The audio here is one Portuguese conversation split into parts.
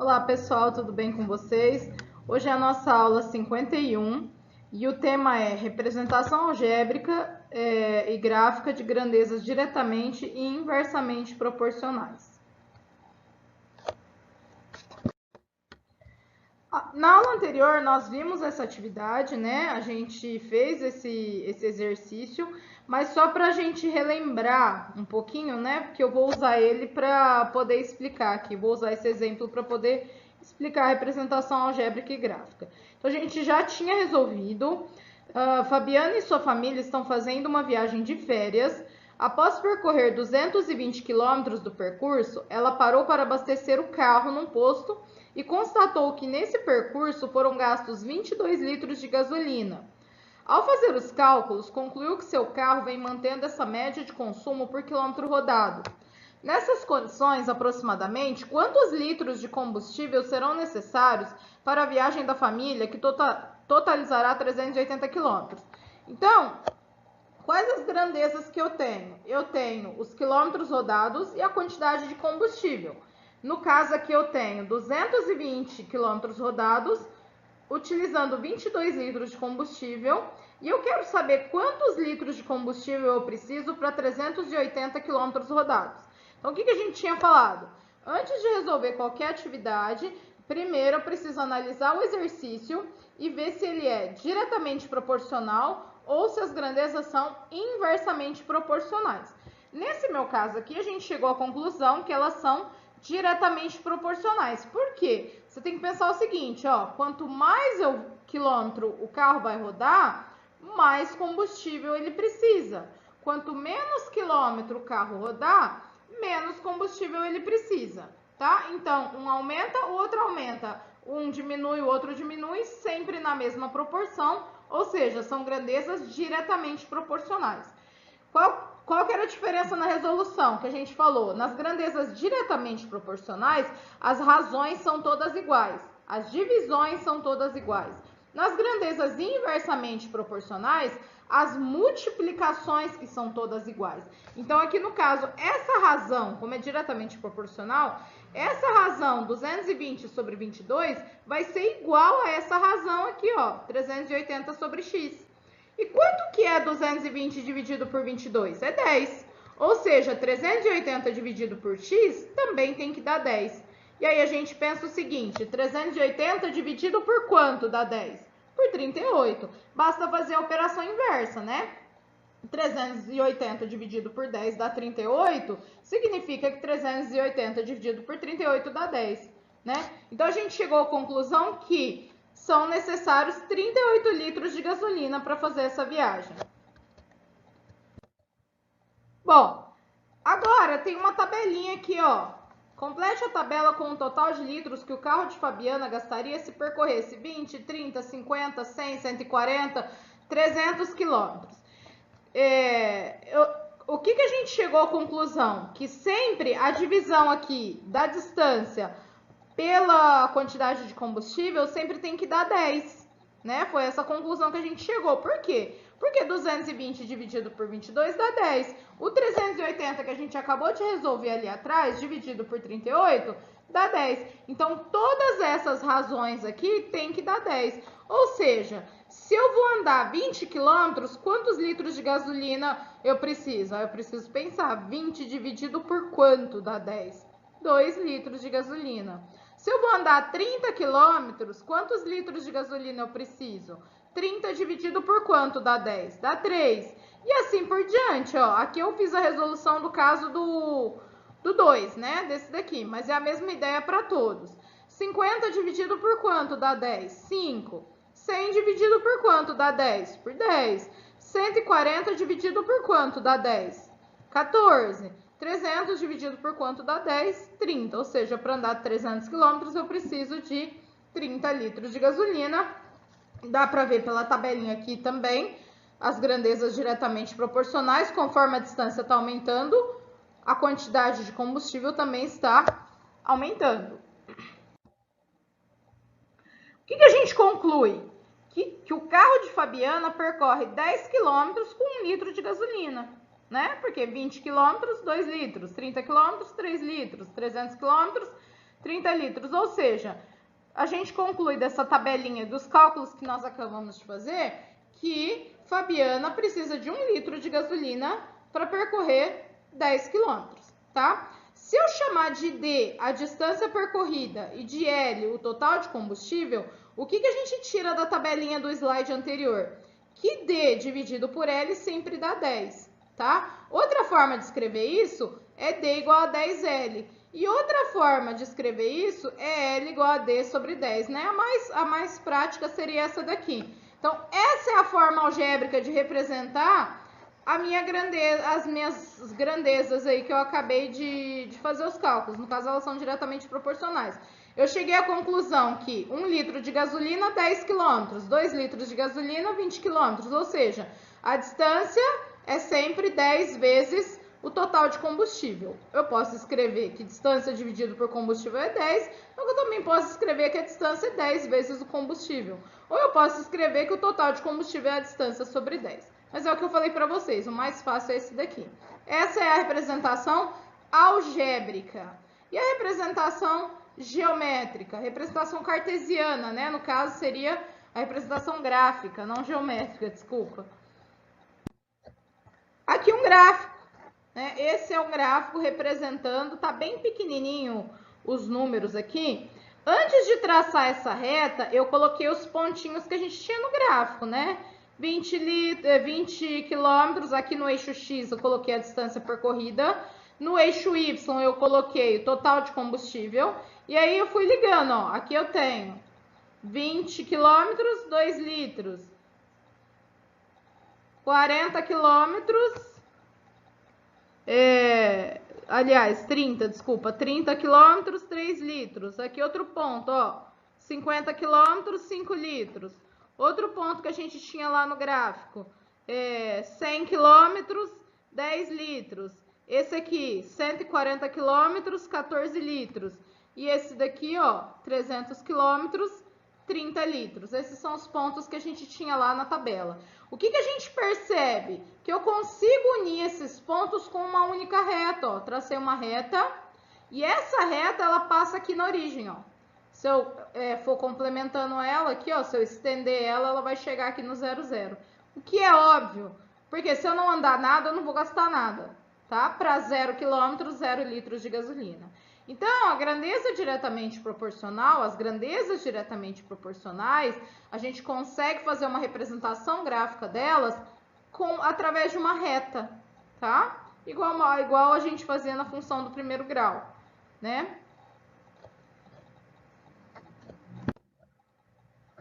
Olá pessoal, tudo bem com vocês? Hoje é a nossa aula 51 e o tema é representação algébrica e gráfica de grandezas diretamente e inversamente proporcionais. Na aula anterior nós vimos essa atividade, né? A gente fez esse exercício, mas só para a gente relembrar um pouquinho, né? Porque eu vou usar ele para poder explicar aqui, vou usar esse exemplo para poder explicar a representação algébrica e gráfica. Então a gente já tinha resolvido. Fabiana e sua família estão fazendo uma viagem de férias. Após percorrer 220 quilômetros do percurso, ela parou para abastecer o carro num posto e constatou que nesse percurso foram gastos 22 litros de gasolina. Ao fazer os cálculos, concluiu que seu carro vem mantendo essa média de consumo por quilômetro rodado. Nessas condições, aproximadamente, quantos litros de combustível serão necessários para a viagem da família, que totalizará 380 quilômetros? Então, quais as grandezas que eu tenho? Eu tenho os quilômetros rodados e a quantidade de combustível. No caso aqui eu tenho 220 quilômetros rodados, utilizando 22 litros de combustível, e eu quero saber quantos litros de combustível eu preciso para 380 quilômetros rodados. Então, o que a gente tinha falado? Antes de resolver qualquer atividade, primeiro eu preciso analisar o exercício e ver se ele é diretamente proporcional ou se as grandezas são inversamente proporcionais. Nesse meu caso aqui, a gente chegou à conclusão que elas são diretamente proporcionais. Por quê? Você tem que pensar o seguinte, ó, quanto mais quilômetro o carro vai rodar, mais combustível ele precisa. Quanto menos quilômetro o carro rodar, menos combustível ele precisa, tá? Então, um aumenta, o outro aumenta. Um diminui, o outro diminui, sempre na mesma proporção, ou seja, são grandezas diretamente proporcionais. Qual que era a diferença na resolução que a gente falou? Nas grandezas diretamente proporcionais, as razões são todas iguais, as divisões são todas iguais. Nas grandezas inversamente proporcionais, as multiplicações que são todas iguais. Então, aqui no caso, essa razão, como é diretamente proporcional, essa razão 220 sobre 22 vai ser igual a essa razão aqui, ó, 380 sobre x. E quanto que é 220 dividido por 22? É 10. Ou seja, 380 dividido por x também tem que dar 10. E aí a gente pensa o seguinte, 380 dividido por quanto dá 10? Por 38. Basta fazer a operação inversa, né? 380 dividido por 10 dá 38, significa que 380 dividido por 38 dá 10, né? Então a gente chegou à conclusão que são necessários 38 litros de gasolina para fazer essa viagem. Bom, agora tem uma tabelinha aqui, ó. Complete a tabela com o total de litros que o carro de Fabiana gastaria se percorresse 20, 30, 50, 100, 140, 300 quilômetros. O que a gente chegou à conclusão? Que sempre a divisão aqui da distância pela quantidade de combustível sempre tem que dar 10, né? Foi essa conclusão que a gente chegou. Por quê? Porque 220 dividido por 22 dá 10. O 380 que a gente acabou de resolver ali atrás, dividido por 38, dá 10. Então, todas essas razões aqui tem que dar 10. Ou seja, se eu vou andar 20 quilômetros, quantos litros de gasolina eu preciso? Eu preciso pensar, 20 dividido por quanto dá 10? 2 litros de gasolina. Se eu vou andar 30 quilômetros, quantos litros de gasolina eu preciso? 30 dividido por quanto dá 10? Dá 3. E assim por diante, ó. Aqui eu fiz a resolução do caso do 2, né? Desse daqui, mas é a mesma ideia para todos. 50 dividido por quanto dá 10? 5. 100 dividido por quanto dá 10? Por 10. 140 dividido por quanto dá 10? 14. 300 dividido por quanto dá 10? 30. Ou seja, para andar 300 quilômetros eu preciso de 30 litros de gasolina. Dá para ver pela tabelinha aqui também as grandezas diretamente proporcionais. Conforme a distância está aumentando, a quantidade de combustível também está aumentando. O que a gente conclui? Que o carro de Fabiana percorre 10 quilômetros com 1 litro de gasolina, né? Porque 20 quilômetros, 2 litros, 30 quilômetros, 3 litros, 300 quilômetros, 30 litros. Ou seja, a gente conclui dessa tabelinha dos cálculos que nós acabamos de fazer que Fabiana precisa de 1 litro de gasolina para percorrer 10 quilômetros, tá? Se eu chamar de D a distância percorrida e de L o total de combustível, o que a gente tira da tabelinha do slide anterior? Que D dividido por L sempre dá 10, tá? Outra forma de escrever isso é D igual a 10L. E outra forma de escrever isso é L igual a D sobre 10, né? A mais prática seria essa daqui. Então, essa é a forma algébrica de representar as minhas grandezas aí que eu acabei de fazer os cálculos. No caso, elas são diretamente proporcionais. Eu cheguei à conclusão que 1 litro de gasolina, 10 km, 2 litros de gasolina, 20 km. Ou seja, a distância é sempre 10 vezes o total de combustível. Eu posso escrever que distância dividido por combustível é 10, mas eu também posso escrever que a distância é 10 vezes o combustível. Ou eu posso escrever que o total de combustível é a distância sobre 10. Mas é o que eu falei para vocês, o mais fácil é esse daqui. Essa é a representação algébrica. E a representação geométrica, representação cartesiana, né? No caso, seria a representação gráfica, não geométrica, desculpa. Aqui um gráfico, né? Esse é um gráfico representando, tá bem pequenininho os números aqui. Antes de traçar essa reta, eu coloquei os pontinhos que a gente tinha no gráfico, né? 20 quilômetros, aqui no eixo X eu coloquei a distância percorrida, no eixo Y eu coloquei o total de combustível, e aí eu fui ligando, ó, aqui eu tenho 20 quilômetros, 2 litros, 40 quilômetros, 30 quilômetros, 3 litros, aqui outro ponto, ó, 50 quilômetros, 5 litros. Outro ponto que a gente tinha lá no gráfico, 100 quilômetros, 10 litros. Esse aqui, 140 quilômetros, 14 litros. E esse daqui, ó, 300 quilômetros, 30 litros. Esses são os pontos que a gente tinha lá na tabela. O que a gente percebe? Que eu consigo unir esses pontos com uma única reta, ó. Tracei uma reta e essa reta, ela passa aqui na origem, ó. Se eu for complementando ela aqui, ó, se eu estender ela, ela vai chegar aqui no 0, 0. O que é óbvio, porque se eu não andar nada, eu não vou gastar nada, tá? Para 0 km, 0 litros de gasolina. Então, a grandeza diretamente proporcional, as grandezas diretamente proporcionais, a gente consegue fazer uma representação gráfica delas através de uma reta, tá? Igual a gente fazia na função do primeiro grau, né?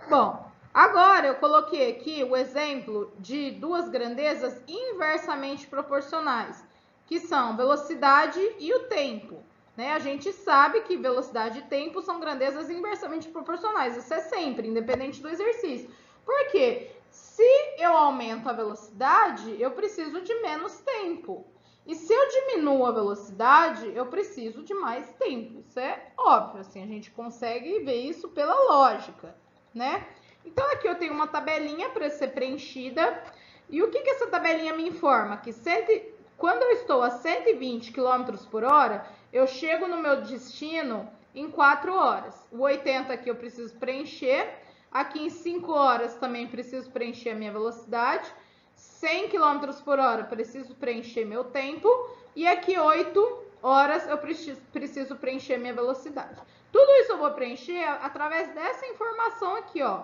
Bom, agora eu coloquei aqui o exemplo de duas grandezas inversamente proporcionais, que são velocidade e o tempo, né? A gente sabe que velocidade e tempo são grandezas inversamente proporcionais, isso é sempre, independente do exercício. Por quê? Se eu aumento a velocidade, eu preciso de menos tempo. E se eu diminuo a velocidade, eu preciso de mais tempo. Isso é óbvio, assim, a gente consegue ver isso pela lógica, né? Então, aqui eu tenho uma tabelinha para ser preenchida. E o que essa tabelinha me informa? Que quando eu estou a 120 km por hora, eu chego no meu destino em 4 horas. O 80 aqui eu preciso preencher. Aqui em 5 horas também preciso preencher a minha velocidade. 100 km por hora preciso preencher meu tempo. E aqui 8 horas eu preciso preencher minha velocidade. Tudo isso eu vou preencher através dessa informação aqui, ó.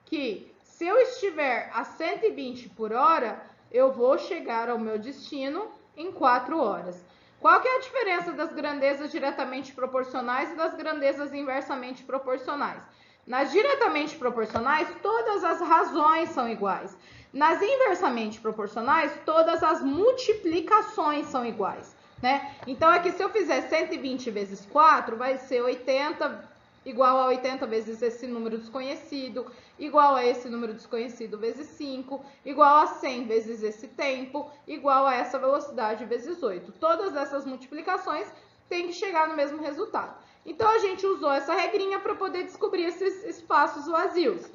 Que se eu estiver a 120 por hora, eu vou chegar ao meu destino em 4 horas. Qual que é a diferença das grandezas diretamente proporcionais e das grandezas inversamente proporcionais? Nas diretamente proporcionais, todas as razões são iguais. Nas inversamente proporcionais, todas as multiplicações são iguais, né? Então, aqui, se eu fizer 120 vezes 4, vai ser 80, igual a 80 vezes esse número desconhecido, igual a esse número desconhecido vezes 5, igual a 100 vezes esse tempo, igual a essa velocidade vezes 8. Todas essas multiplicações têm que chegar no mesmo resultado. Então, a gente usou essa regrinha para poder descobrir esses espaços vazios.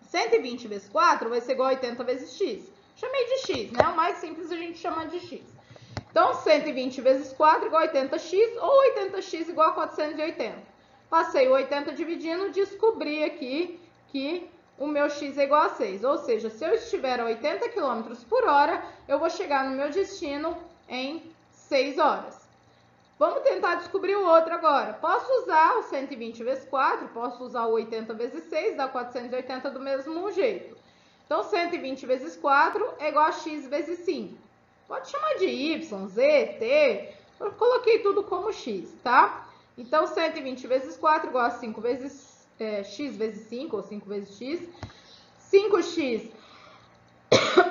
120 vezes 4 vai ser igual a 80 vezes x. Chamei de x, né? O mais simples a gente chama de x. Então, 120 vezes 4 igual a 80x, ou 80x igual a 480. Passei o 80 dividindo, descobri aqui que o meu x é igual a 6. Ou seja, se eu estiver a 80 km por hora, eu vou chegar no meu destino em 6 horas. Vamos tentar descobrir o outro agora. Posso usar o 120 vezes 4, posso usar o 80 vezes 6, dá 480 do mesmo jeito. Então, 120 vezes 4 é igual a x vezes 5. Pode chamar de y, z, t, eu coloquei tudo como x, tá? Então, 120 vezes 4 igual a 5 vezes x vezes 5, ou 5 vezes x. 5x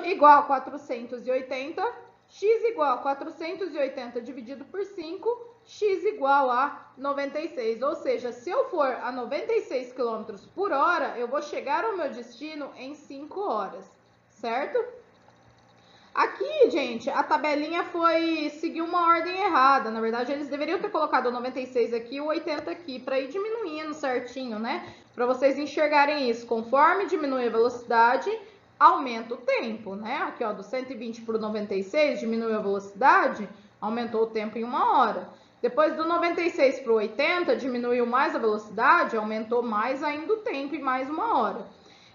igual a 480, x igual a 480 dividido por 5, x igual a 96. Ou seja, se eu for a 96 km por hora, eu vou chegar ao meu destino em 5 horas, certo? Aqui, gente, a tabelinha seguiu uma ordem errada. Na verdade, eles deveriam ter colocado o 96 aqui e o 80 aqui, para ir diminuindo certinho, né? Para vocês enxergarem isso. Conforme diminui a velocidade, aumenta o tempo, né? Aqui, ó, do 120 para o 96, diminuiu a velocidade, aumentou o tempo em 1 hora. Depois do 96 para o 80, diminuiu mais a velocidade, aumentou mais ainda o tempo em mais 1 hora.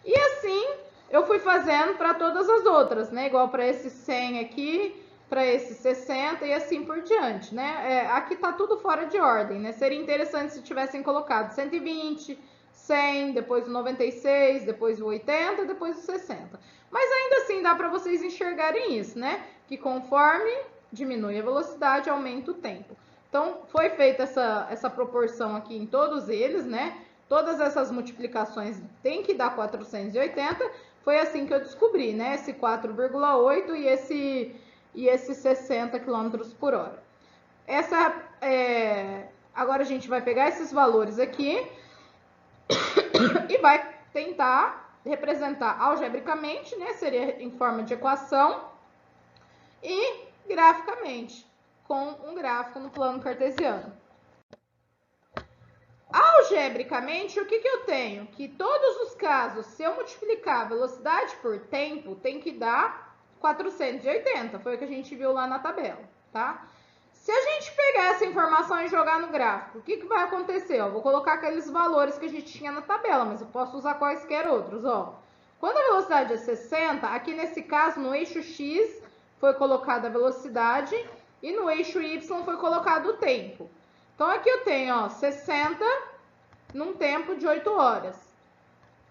E assim eu fui fazendo para todas as outras, né? Igual para esse 100 aqui, para esse 60 e assim por diante, né? Aqui tá tudo fora de ordem, né? Seria interessante se tivessem colocado 120, 100, depois o 96, depois o 80, depois o 60. Mas ainda assim dá para vocês enxergarem isso, né? Que conforme diminui a velocidade, aumenta o tempo. Então, foi feita essa proporção aqui em todos eles, né? Todas essas multiplicações tem que dar 480. Foi assim que eu descobri, né? Esse 4,8 e esse 60 km por hora. Agora a gente vai pegar esses valores aqui e vai tentar representar algebricamente, né? Seria em forma de equação e graficamente, com um gráfico no plano cartesiano. Algebricamente, o que eu tenho? Que todos os casos, se eu multiplicar a velocidade por tempo, tem que dar 480. Foi o que a gente viu lá na tabela, tá? Se a gente pegar essa informação e jogar no gráfico, o que vai acontecer? Eu vou colocar aqueles valores que a gente tinha na tabela, mas eu posso usar quaisquer outros, ó. Quando a velocidade é 60, aqui nesse caso, no eixo X, foi colocada a velocidade e no eixo Y foi colocado o tempo. Então, aqui eu tenho, ó, 60 num tempo de 8 horas.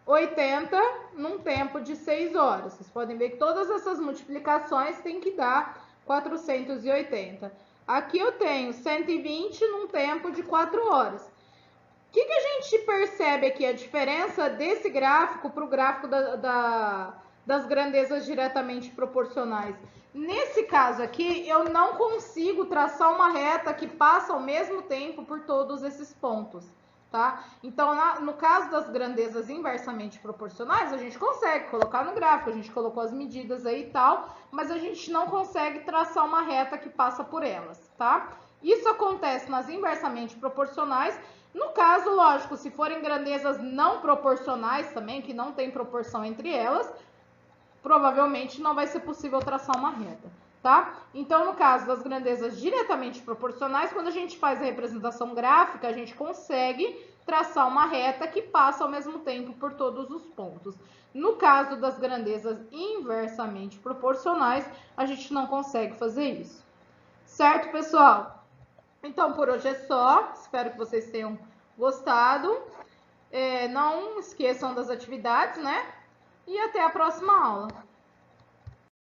80 num tempo de 6 horas. Vocês podem ver que todas essas multiplicações têm que dar 480. Aqui eu tenho 120 num tempo de 4 horas. O que a gente percebe aqui? A diferença desse gráfico para o gráfico das grandezas diretamente proporcionais. Nesse caso aqui, eu não consigo traçar uma reta que passa ao mesmo tempo por todos esses pontos, tá? Então, no caso das grandezas inversamente proporcionais, a gente consegue colocar no gráfico, a gente colocou as medidas aí e tal, mas a gente não consegue traçar uma reta que passa por elas, tá? Isso acontece nas inversamente proporcionais. No caso, lógico, se forem grandezas não proporcionais também, que não tem proporção entre elas, provavelmente não vai ser possível traçar uma reta, tá? Então, no caso das grandezas diretamente proporcionais, quando a gente faz a representação gráfica, a gente consegue traçar uma reta que passa ao mesmo tempo por todos os pontos. No caso das grandezas inversamente proporcionais, a gente não consegue fazer isso. Certo, pessoal? Então, por hoje é só. Espero que vocês tenham gostado. Não esqueçam das atividades, né? E até a próxima aula.